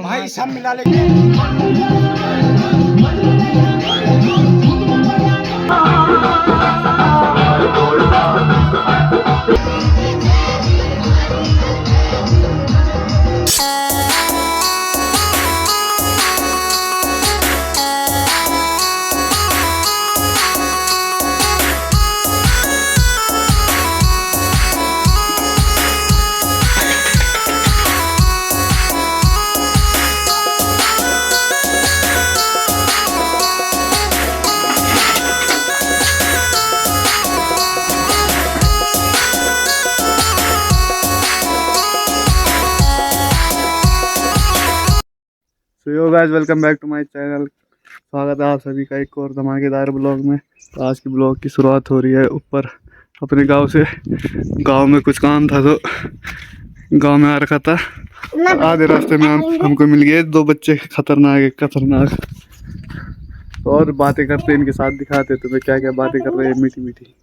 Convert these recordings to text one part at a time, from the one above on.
भाई सब मिला लेंगे। So yo guys, welcome back to my channel. स्वागत है आप सभी का एक और धमाकेदार ब्लॉग में। तो आज की ब्लॉग की शुरुआत हो रही है ऊपर अपने गांव से। गांव में कुछ काम था तो गांव में आ रखा था। आधे रास्ते में हमको मिल गए दो बच्चे खतरनाक। तो और बातें करते इनके साथ, दिखाते तुम्हें क्या क्या बातें कर रहे हैं मीठी मीठी।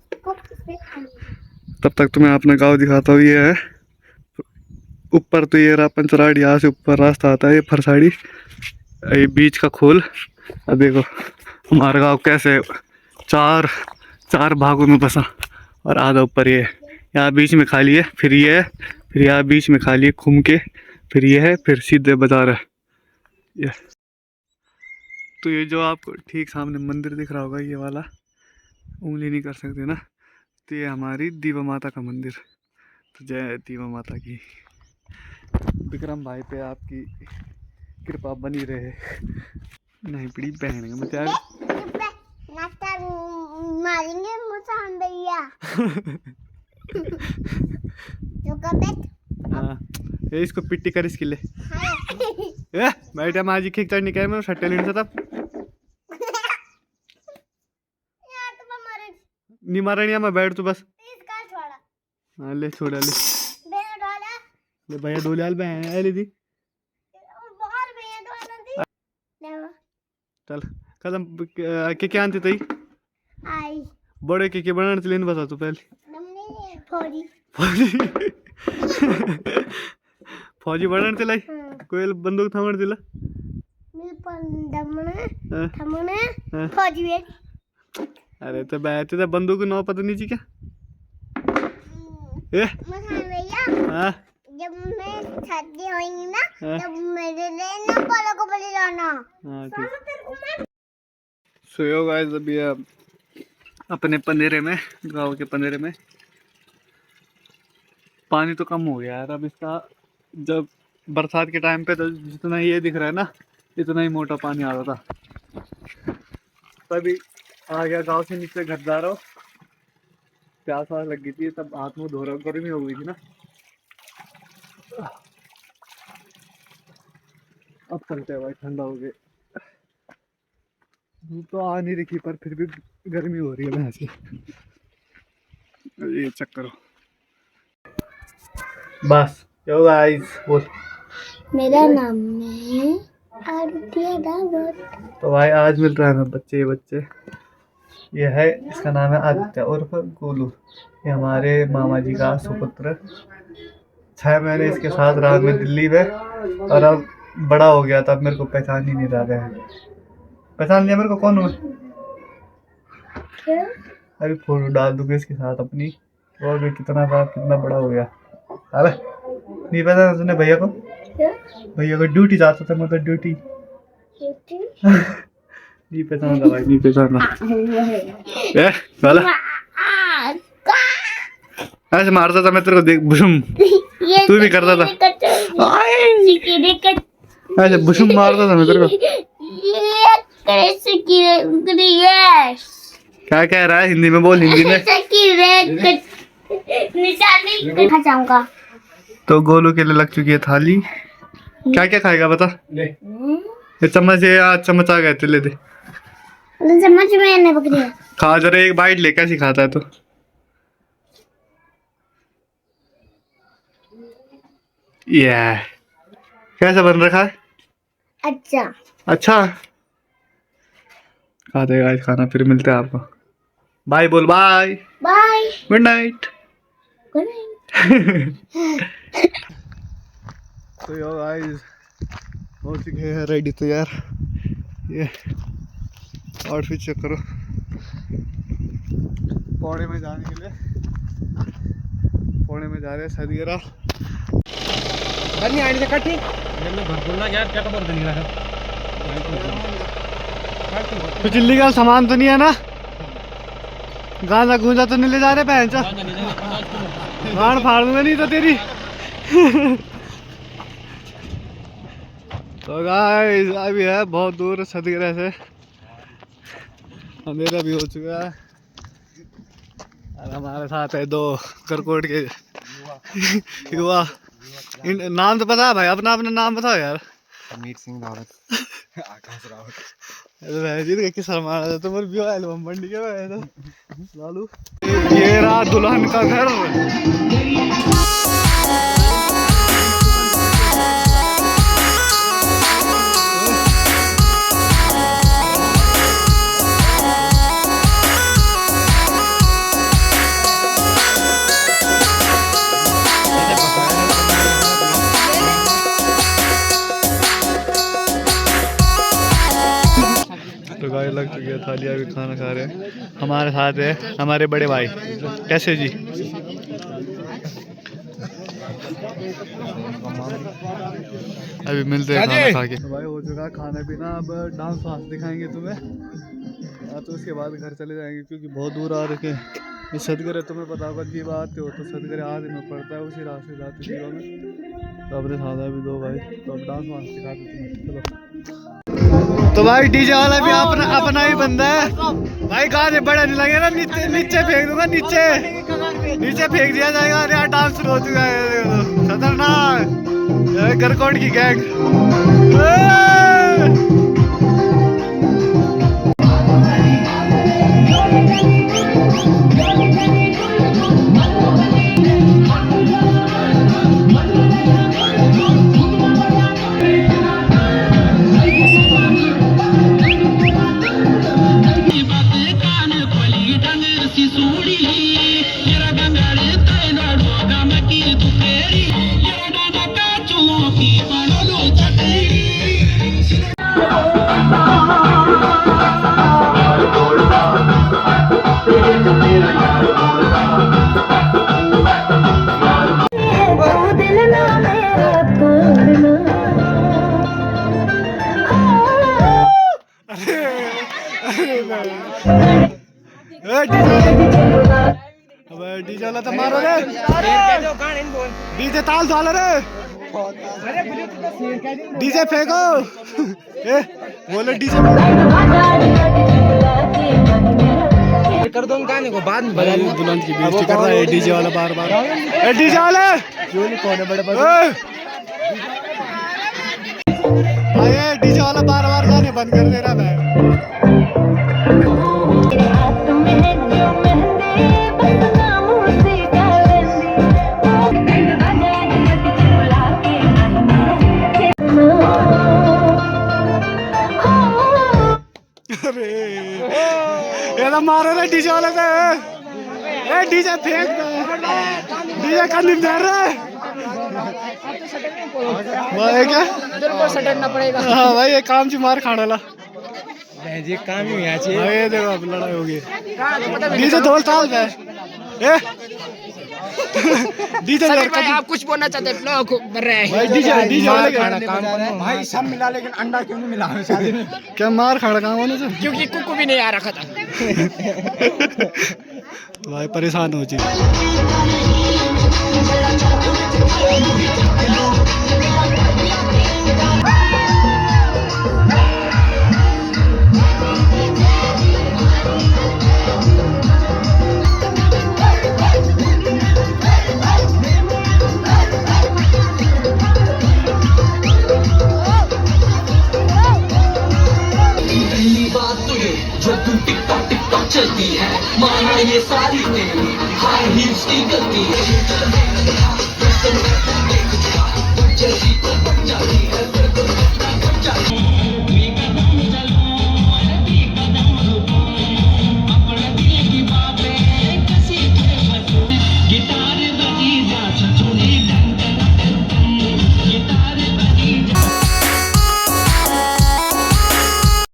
तब तक तुम्हें अपना गाँव दिखाता हूँ। ये है ऊपर, तो ये रहा पंचराड़, यहाँ से ऊपर रास्ता आता है ये फरसाड़ी, ये बीच का खोल। अब देखो हमारा गाँव कैसे चार भागों में बसा, और आधा ऊपर ये यहाँ बीच में खाली है, फिर ये है, फिर यहाँ बीच में खाली है घूम के, फिर ये है, फिर सीधे बाजार है ये। तो ये जो आपको ठीक सामने मंदिर दिख रहा होगा, ये वाला, उंगली नहीं कर सकते ना, तो ये हमारी दीवा माता का मंदिर। तो जय दीवा माता की। विक्रम भाई पे आपकी कृपा बनी रहे। नहीं पड़ी बहन मुझे मारेंगे मुझे भैया। हाँ, ये इसको पिट्टी कर इसके लिए। ए बैठा माजी खिक चढ़नी कहे मैं सट्टे लेने से तब नहीं मारनिया मैं बैठ तू बस। हाँ ले छोड़ा ले भैया डोले बहन ले दी चल कदम के क्या आनते तई बड़े के बनाने से लेने बता तू पहले फौजी बनाने लाई कोई बंदूक थामण दिला अरे तो बैठे तो बंदूक नौ पता नहीं जी क्या हाँ जब मैं शादी होगी ना तब मेरे लिए ना पाला को बोले जाना। हाँ ठीक। सो यो गाइस, अभी अपने पंदेरे में, गांव के पंदेरे में पानी तो कम हो गया यार। अब इसका जब बरसात के टाइम पे तो जितना ये दिख रहा है ना, इतना ही मोटा पानी आ रहा था। तभी आ गया गांव से नीचे, घर जा रहा हूँ, प्यास लग गई थी, तब हाथ मुँह धो रहा हूँ, गर्मी हो गई थी ना। अब चलते हैं भाई, ठंडा हो गया। धूप तो आ नहीं रही पर फिर भी गर्मी हो रही है भैंस की। ये चेक करो बस। यो गाइस बोल। मेरा नाम है आदित्य दावत। तो भाई आज मिल रहा है हमें बच्चे। ये है, इसका नाम है आदित्य उर्फ गोलू। ये हमारे मामा जी का सुपुत्र। 6 महीने इसके साथ रहा मैं दिल्ली में, और अब बड़ा हो गया था, अब मेरे को पहचान ही नहीं रहा है। पहचान लिया मेरे को कौन हूँ? अभी फोटो डाल दूंगा इसके साथ अपनी, और भी कितना बड़ा हो गया। अरे नहीं पता तुमने भैया को? भैया को ड्यूटी जाता था, मतलब ड्यूटी नहीं पहचाना भाई, नहीं पहचाना। ऐसे मारता था मैं तेरे को, देख बुशुम तू भी करता था ऐसे, बुशुम मारता था मैं तेरे को। क्या कह रहा है? हिंदी में बोल, हिंदी में। जाऊंगा। तो गोलू के लिए लग चुकी है थाली। क्या क्या खाएगा बता? ये चम्मच है यार, चम्मच आ गए थे, ले दे चम्मच मैंने पकड़ी है। खा जरा एक बाइट ले, कैसी खाता है तो। ये कैसा बन रखा है? अच्छा खा देगा आज खाना, फिर मिलते हैं आपको। बाय बोल, bye bye, good night. Good night. तो यो गाइस हो चुके हैं रेडी तैयार। ये आउटफिट चेक करो, पौड़े में जाने के लिए पौड़े में जा रहे हैं सदगेरा। बन्नी आने से कट्टी मैंने भरपूर ना यार क्या खबर नहीं रहा कुछ इल्लीगल सामान तो नहीं है ना? गांजा गूंजा तो नहीं ले जा रहे बहन चा? गाड़ फाड़ दूंगा नहीं तो तेरी। तो गाइस अभी है बहुत दूर सदगेरा से, अंधेरा भी हो चुका है और हमारे साथ है दो करकोट के युवा। नाम तो पता है भाई, अपना अपना नाम बताओ यार। अमीर सिंह रावत, आकाश रावत। अरे जीत गए किस मारा था तुम्हारे भी एल्बम मंडी के में तो लालू। ये रहा दुल्हन का घर। तो गाय लग चुकी है थालियाँ, भी खाना खा रहे हैं। हमारे साथ है हमारे बड़े भाई। कैसे जी? अभी मिलते हैं खाना खा के। तो भाई हो चुका है खाना पीना, अब डांस वांस दिखाएंगे तुम्हें तो उसके बाद घर चले जाएंगे क्योंकि बहुत दूर आ रखे हैं। ये सदगेरा तुम्हें पता होगा जीवा आते हो तो सदगेरा आधे में पड़ता है, उसी रास्ते जाते जीवा में। तो अपने साथ अभी दो भाई, तो अब डांस वांस दिखाते तुम्हें। चलो तो भाई डीजे वाला भी अपना ही बंदा है भाई। गाने बड़ा नहीं लगे ना, नीचे फेंक दूंगा, नीचे फेंक दिया जाएगा। अरे यार डांस शुरू हो चुका है, खतरनाक गरकोट की गैंग। डीजे वाला तो मारो रे, डीजे ताल डालो रे, डीजे फेंको। बोलो डीजे कर दो गाने को बाद में बजा लूं। दुल्हन की बेइज्जती कर रहा है डीजे वाला बार बार। डीजे वाले क्यों नहीं, कौन है बड़े बड़े? डीजे वाला बार बार गाने बंद कर दे रहा है। ये तो मारो रे डीजे वाले से। ए डीजे फेंक दे, डीजे का निम दे रहा है भाई। क्या इधर को सटकना पड़ेगा? हां भाई ये काम से मार खाने वाला जी काम ही यहाँ चाहिए भाई। ये देखो अब लड़ाई होगी। डीजे ढोल ताल दे। ए डीजे भाई आप कुछ बोलना चाहते हैं ब्लॉग कर रहे हैं भाई? डीजे वाले खाना काम भाई सब मिला, लेकिन अंडा क्यों नहीं मिला शादी में? क्या मार खाना काम होने से? क्योंकि कुकू भी नहीं आ रखा था। भाई परेशान हो चुकी। चलती है माना ये सारी तेरी हाई हील्स की गलती है।